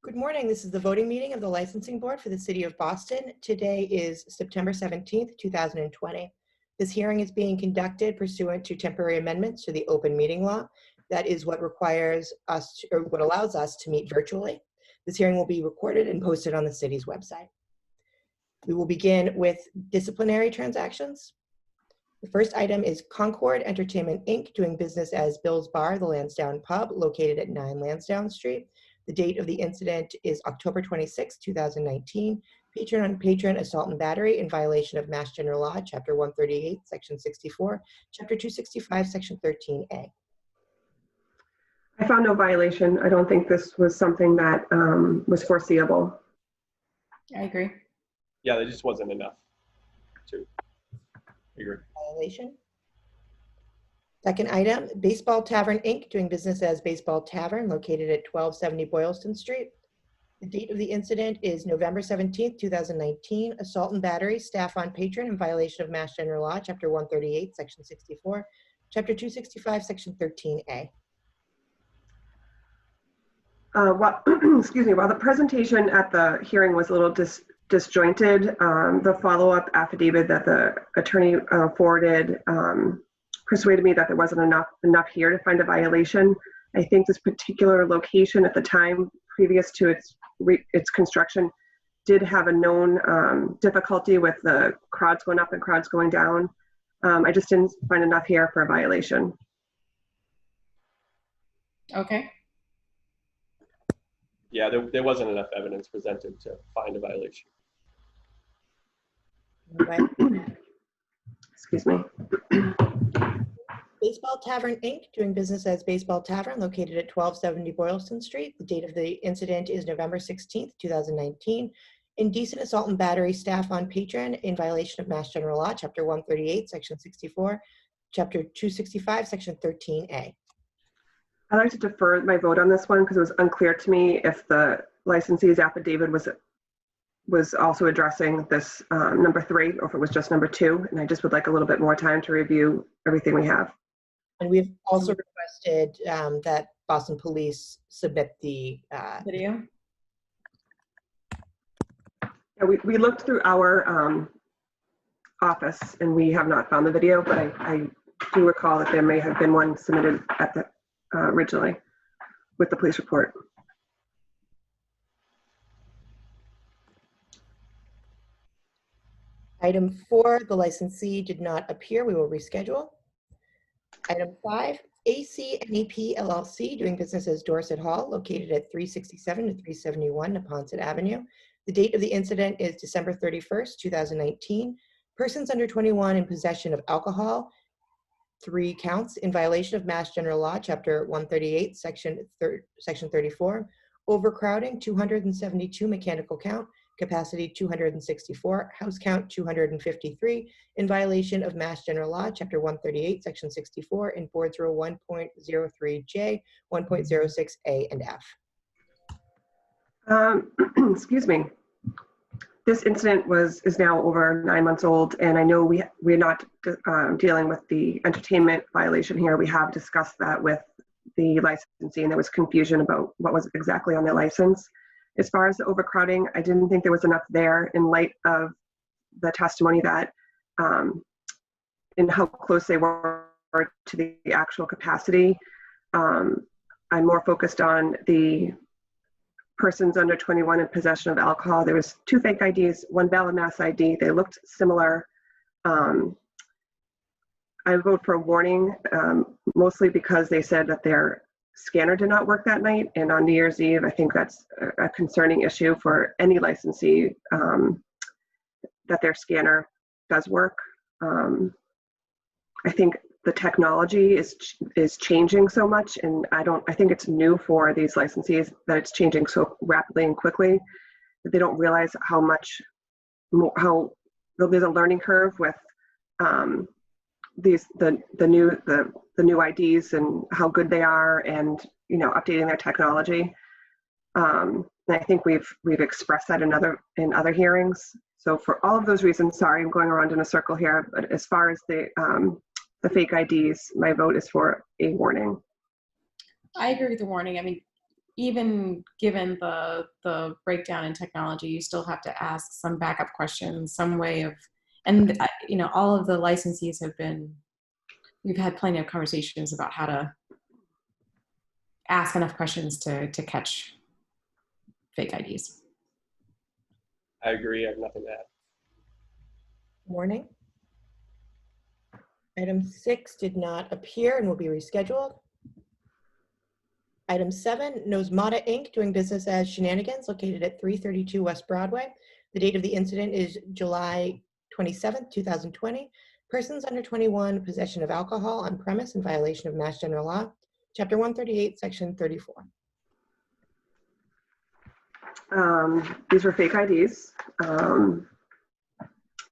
Good morning. This is the voting meeting of the Licensing Board for the City of Boston. Today is September 17th, 2020. This hearing is being conducted pursuant to temporary amendments to the open meeting law. That is what requires us, or what allows us to meet virtually. This hearing will be recorded and posted on the city's website. We will begin with disciplinary transactions. The first item is Concord Entertainment, Inc., doing business as Bill's Bar, the Lansdowne Pub, located at 9 Lansdowne Street. The date of the incident is October 26, 2019. Patron on patron assault and battery in violation of Mass General Law, Chapter 138, Section 64, Chapter 265, Section 13A. I found no violation. I don't think this was something that was foreseeable. I agree. Yeah, there just wasn't enough to agree. Violation. Second item, Baseball Tavern, Inc., doing business as Baseball Tavern, located at 1270 Boylston Street. The date of the incident is November 17th, 2019. Assault and battery, staff on patron in violation of Mass General Law, Chapter 138, Section 64, Chapter 265, Section 13A. Excuse me, while the presentation at the hearing was a little disjointed, the follow-up affidavit that the attorney forwarded persuaded me that there wasn't enough here to find a violation. I think this particular location at the time previous to its construction did have a known difficulty with the crowds going up and crowds going down. I just didn't find enough here for a violation. Okay. Yeah, there wasn't enough evidence presented to find a violation. Excuse me. Baseball Tavern, Inc., doing business as Baseball Tavern, located at 1270 Boylston Street. The date of the incident is November 16th, 2019. Indecent assault and battery, staff on patron in violation of Mass General Law, Chapter 138, Section 64, Chapter 265, Section 13A. I'd like to defer my vote on this one because it was unclear to me if the licensee's affidavit was also addressing this number 3 or if it was just number 2. And I just would like a little bit more time to review everything we have. And we've also requested that Boston Police submit the Video. Yeah, we looked through our office and we have not found the video, but I do recall that there may have been one submitted at the originally with the police report. Item 4, the licensee did not appear. We will reschedule. Item 5, ACNEP LLC, doing business as Dorset Hall, located at 367 to 371 Neponset Avenue. The date of the incident is December 31st, 2019. Persons under 21 in possession of alcohol, 3 counts, in violation of Mass General Law, Chapter 138, Section 34. Overcrowding, 272 mechanical count. Capacity 264, house count 253, in violation of Mass General Law, Chapter 138, Section 64, and Boards Rule 1.03J, 1.06A and F. Excuse me. This incident is now over 9 months old, and I know we're not dealing with the entertainment violation here. We have discussed that with the licensee, and there was confusion about what was exactly on their license. As far as the overcrowding, I didn't think there was enough there in light of the testimony that in how close they were to the actual capacity. I'm more focused on the persons under 21 in possession of alcohol. There was 2 fake IDs, 1 valid mass ID. They looked similar. I vote for a warning, mostly because they said that their scanner did not work that night, and on New Year's Eve, I think that's a concerning issue for any licensee, that their scanner does work. I think the technology is changing so much, and I think it's new for these licensees that it's changing so rapidly and quickly that they don't realize how there's a learning curve with the new IDs and how good they are, and updating their technology. And I think we've expressed that in other hearings. So for all of those reasons, sorry, I'm going around in a circle here, but as far as the fake IDs, my vote is for a warning. I agree with the warning. I mean, even given the breakdown in technology, you still have to ask some backup questions, some way of, and you know, all of the licensees have been, we've had plenty of conversations about how to ask enough questions to catch fake IDs. I agree. I have nothing to add. Warning. Item 6 did not appear and will be rescheduled. Item 7, Nosmata Inc. doing business as Shenanigans located at 332 West Broadway. The date of the incident is July 27th, 2020. Persons under 21, possession of alcohol on premise in violation of Mass General Law, Chapter 138, Section 34. These were fake IDs.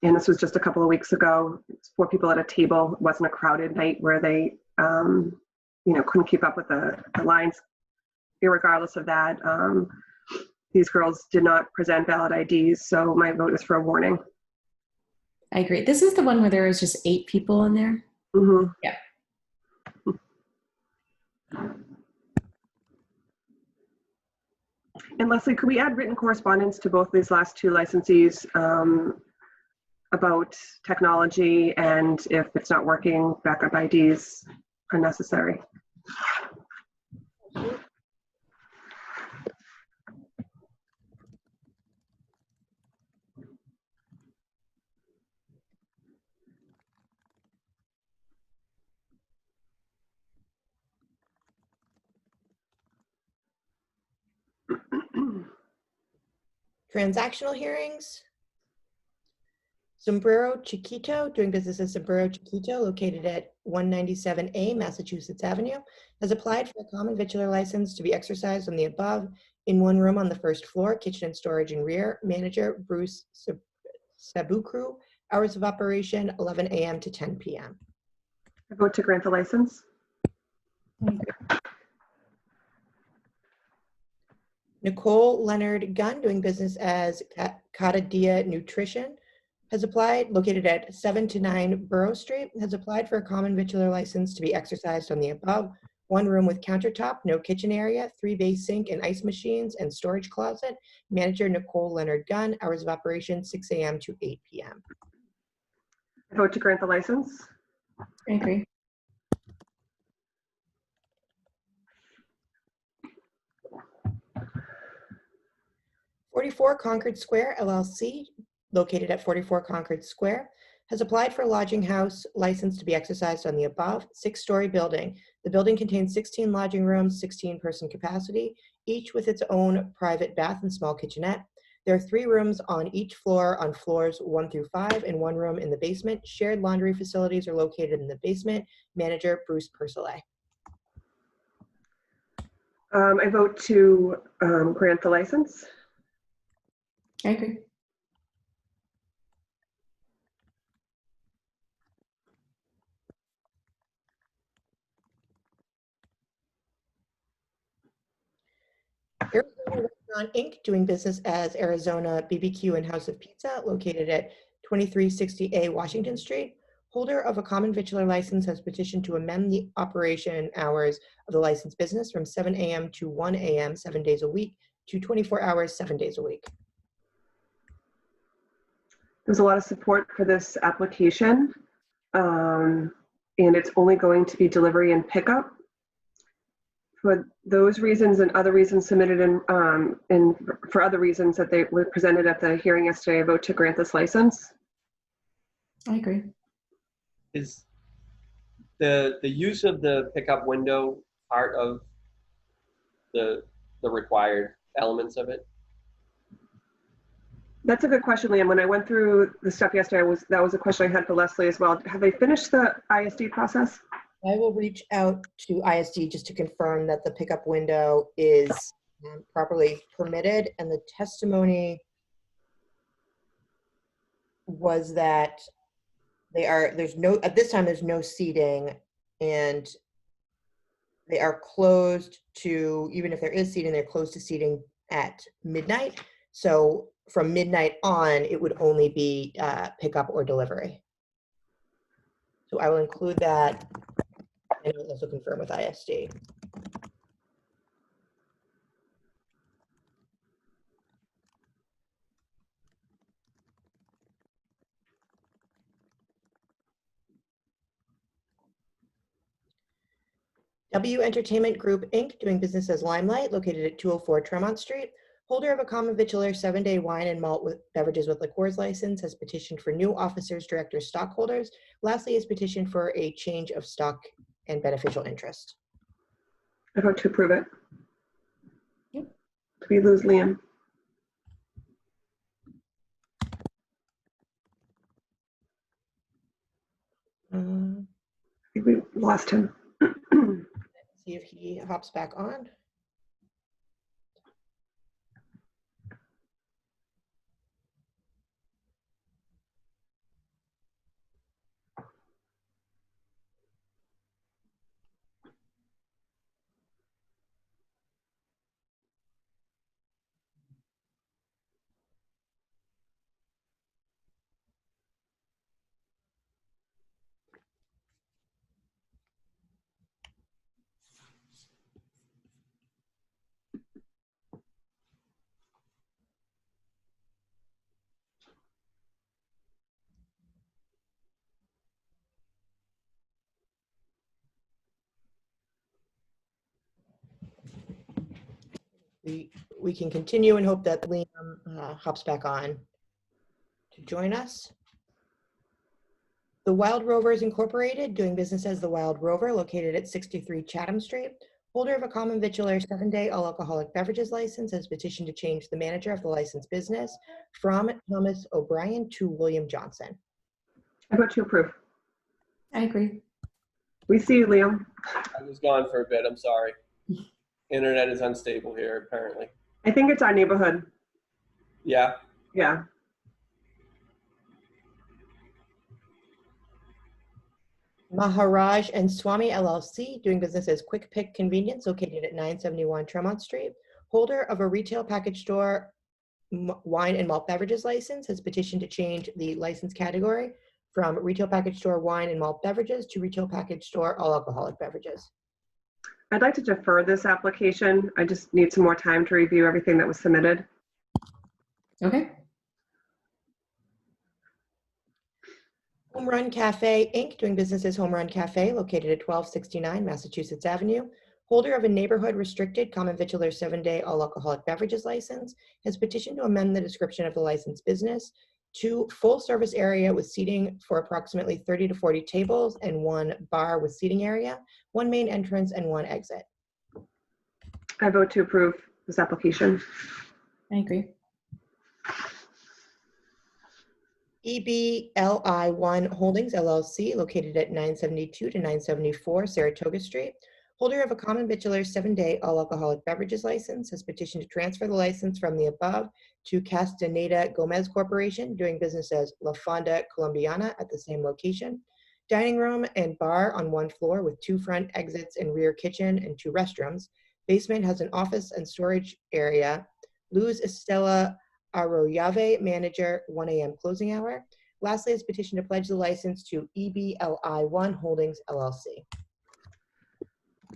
And this was just a couple of weeks ago. It's 4 people at a table. It wasn't a crowded night where they, couldn't keep up with the lines. Irregardless of that, these girls did not present valid IDs, so my vote is for a warning. I agree. This is the one where there was just 8 people in there. Mm-hmm. Yeah. And Leslie, could we add written correspondence to both these last 2 licensees about technology, and if it's not working, backup IDs are necessary? Transactional hearings. Sombrero Chiquito, doing business as Sombrero Chiquito, located at 197A Massachusetts Avenue, has applied for a common vitular license to be exercised on the above in one room on the first floor, kitchen and storage in rear. Manager Bruce Sabukru. Hours of operation 11 a.m. to 10 p.m. I vote to grant the license. Nicole Leonard Gunn, doing business as Catadia Nutrition, has applied, located at 7 to 9 Borough Street, has applied for a common vitular license to be exercised on the above. One room with countertop, no kitchen area, 3-bay sink and ice machines, and storage closet. Manager Nicole Leonard Gunn. Hours of operation 6 a.m. to 8 p.m. I vote to grant the license. I agree. .44 Concord Square LLC, located at 44 Concord Square, has applied for a lodging house license to be exercised on the above. 6-story building. The building contains 16 lodging rooms, 16-person capacity, each with its own private bath and small kitchenette. There are 3 rooms on each floor on floors 1 through 5 and 1 room in the basement. Shared laundry facilities are located in the basement. Manager Bruce Purcellet. I vote to grant the license. I agree. Arizona Restaurant Inc., doing business as Arizona BBQ and House of Pizza, located at 2360A Washington Street. Holder of a common vitular license has petitioned to amend the operation hours of the licensed business from 7 a.m. to 1 a.m. 7 days a week to 24 hours 7 days a week. There's a lot of support for this application, and it's only going to be delivery and pickup. For those reasons and other reasons submitted in for other reasons that they were presented at the hearing yesterday, I vote to grant this license. I agree. Is the use of the pickup window part of the required elements of it? That's a good question, Liam. When I went through the stuff yesterday, that was a question I had for Leslie as well. Have they finished the ISD process? I will reach out to ISD just to confirm that the pickup window is properly permitted, and the testimony was that at this time there's no seating, and they are closed to, even if there is seating, they're closed to seating at midnight. So from midnight on, it would only be pickup or delivery. So I will include that, and I'll also confirm with ISD. W Entertainment Group, Inc., doing business as Limelight, located at 204 Tremont Street. Holder of a common vitular 7-day wine and malt with beverages with liqueurs license, has petitioned for new officers, directors, stockholders. Lastly, has petitioned for a change of stock and beneficial interest. I vote to approve it. Yep. Did we lose Liam? Uh, I think we lost him. See if he hops back on. We can continue and hope that Liam hops back on to join us. The Wild Rovers Incorporated, doing business as the Wild Rover, located at 63 Chatham Street. Holder of a common vitular 7-day all alcoholic beverages license, has petitioned to change the manager of the licensed business from Thomas O'Brien to William Johnson. I vote to approve. I agree. We see you, Liam. I was gone for a bit. I'm sorry. Internet is unstable here, apparently. I think it's our neighborhood. Yeah. Yeah. Maharaj and Swami LLC, doing business as Quick Pick Convenience, located at 971 Tremont Street. Holder of a retail package store wine and malt beverages license, has petitioned to change the license category from retail package store wine and malt beverages to retail package store all alcoholic beverages. I'd like to defer this application. I just need some more time to review everything that was submitted. Okay. Home Run Cafe, Inc., doing business as Home Run Cafe, located at 1269 Massachusetts Avenue. Holder of a neighborhood restricted common vitular 7-day all alcoholic beverages license, has petitioned to amend the description of the licensed business to full service area with seating for approximately 30 to 40 tables and 1 bar with seating area, 1 main entrance and 1 exit. I vote to approve this application. I agree. EBLI1 Holdings LLC, located at 972 to 974 Saratoga Street. Holder of a common vitular 7-day all alcoholic beverages license, has petitioned to transfer the license from the above to Castaneda Gomez Corporation, doing business as La Fonda Colombiana at the same location. Dining room and bar on 1 floor with 2 front exits and rear kitchen and 2 restrooms. Basement has an office and storage area. Luz Estela Arroyave, manager, 1 a.m. closing hour. Lastly, has petitioned to pledge the license to EBLI1 Holdings LLC.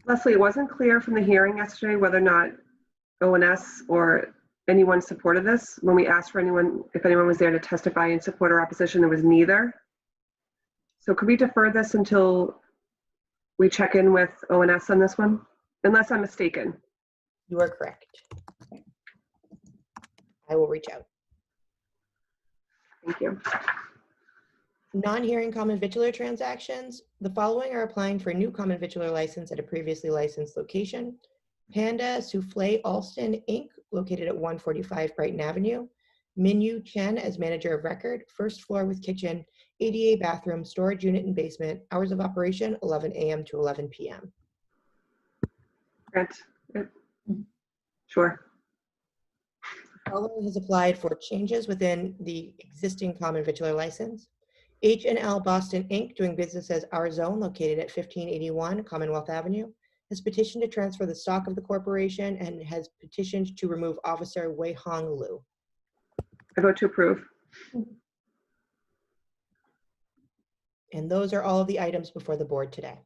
Leslie, it wasn't clear from the hearing yesterday whether or not ONS or anyone supported this. When we asked for anyone, if anyone was there to testify in support or opposition, there was neither. So could we defer this until we check in with ONS on this one? Unless I'm mistaken. You are correct. I will reach out. Thank you. Non-hearing common vitular transactions. The following are applying for a new common vitular license at a previously licensed location. Panda Souffle Alston, Inc., located at 145 Brighton Avenue. Minyu Chen as manager of record, 1st floor with kitchen, ADA bathroom, storage unit and basement. Hours of operation, 11 a.m. to 11 p.m. Grant. Sure. Following has applied for changes within the existing common vitular license. H&L Boston, Inc., doing business as Our Zone, located at 1581 Commonwealth Avenue, has petitioned to transfer the stock of the corporation and has petitioned to remove Officer Wei Hong Liu. I vote to approve. And those are all of the items before the board today.